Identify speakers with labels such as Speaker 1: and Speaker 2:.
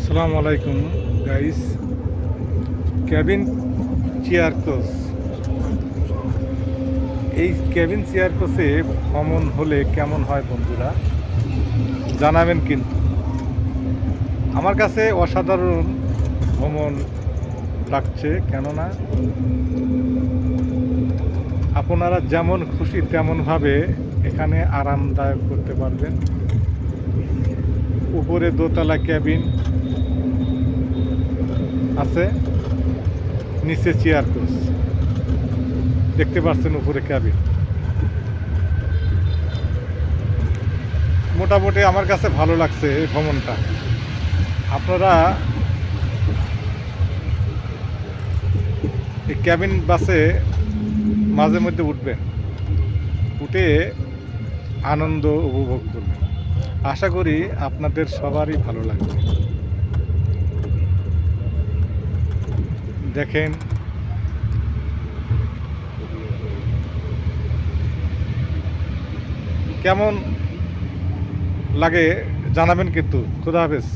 Speaker 1: আসসালামু আলাইকুম guys. Cabin chair coach, এই কেবিন চেয়ার কোচে ভ্রমণ হলে কেমন হয় বন্ধুরা জানাবেন। কিন্তু আমার কাছে অসাধারণ ভ্রমণ লাগছে, কেননা আপনারা যেমন খুশি তেমনভাবে এখানে আরামদায়ক করতে পারবেন। উপরে দোতলা কেবিন আছে, নিচে চেয়ার কোচ দেখতে পাচ্ছেন, উপরে ক্যাবিন। মোটামুটি আমার কাছে ভালো লাগছে এই ভ্রমণটা। আপনারা এই ক্যাবিন বাসে মাঝে মধ্যে উঠবেন, উঠে আনন্দ উপভোগ করবেন। আশা করি আপনাদের সবারই ভালো লাগবে। দেখেন কেমন লাগে জানাবেন। কিন্তু খুদা হাফেজ।